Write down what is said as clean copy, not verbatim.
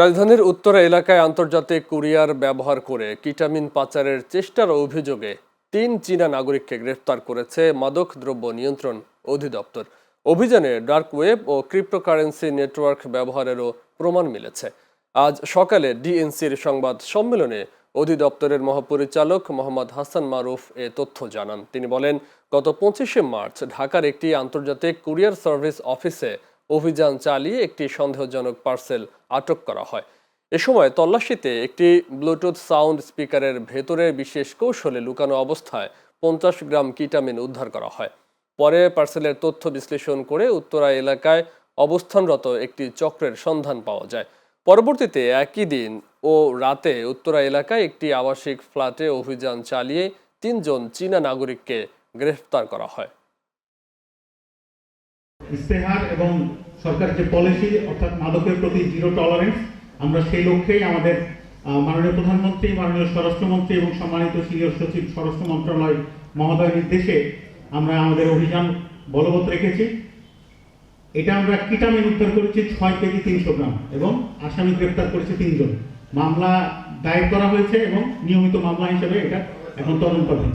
রাজধানীর উত্তরা এলাকায় আন্তর্জাতিক কুরিয়ার ব্যবহার করে কিটামিন পাচারের চেষ্টার অভিযোগে ৩ চীনা নাগরিককে গ্রেফতার করেছে মাদক দ্রব্য নিয়ন্ত্রণ অধিদপ্তর। অভিযানে ডার্ক ওয়েব ও ক্রিপ্টোকারেন্সি নেটওয়ার্ক ব্যবহারেরও প্রমাণ মিলেছে। আজ সকালে ডিএনসির সংবাদ সম্মেলনে অধিদপ্তরের মহাপরিচালক মোহাম্মদ হাসান মারুফ এ তথ্য জানান। তিনি বলেন, গত ২৫শে মার্চ ঢাকার একটি আন্তর্জাতিক কুরিয়ার সার্ভিস অফিসে অভিযান চালিয়ে একটি সন্দেহজনক পার্সেল আটক করা হয়। এ সময় তল্লাশিতে একটি ব্লুটুথ সাউন্ড স্পিকারের ভেতরে বিশেষ কৌশলে লুকানো অবস্থায় ৫০ গ্রাম কিটামিন উদ্ধার করা হয়। পরে পার্সেলের তথ্য বিশ্লেষণ করে উত্তরা এলাকায় অবস্থানরত একটি চক্রের সন্ধান পাওয়া যায়। পরবর্তীতে একই দিন ও রাতে উত্তরা এলাকায় একটি আবাসিক ফ্ল্যাটে অভিযান চালিয়ে ৩ জন চীনা নাগরিককে গ্রেফতার করা হয়। ইস্তেহার এবং সরকারের যে পলিসি অর্থাৎ মাদকের প্রতি জিরো টলারেন্স, আমরা সেই লক্ষ্যেই আমাদের মাননীয় প্রধানমন্ত্রী, মাননীয় স্বরাষ্ট্রমন্ত্রী এবং সম্মানিত সিনিয়র সচিব স্বরাষ্ট্র মন্ত্রণালয় মহোদয়ের নির্দেশে আমরা আমাদের অভিযান বলবৎ রেখেছি। এটা আমরা কিটামিন উদ্ধার করেছি ৬ কেজি ৩০০ গ্রাম এবং আসামি গ্রেপ্তার করেছে ৩ জন। মামলা দায়ের করা হয়েছে এবং নিয়মিত মামলা হিসেবে এটা এখন তদন্তাধীন।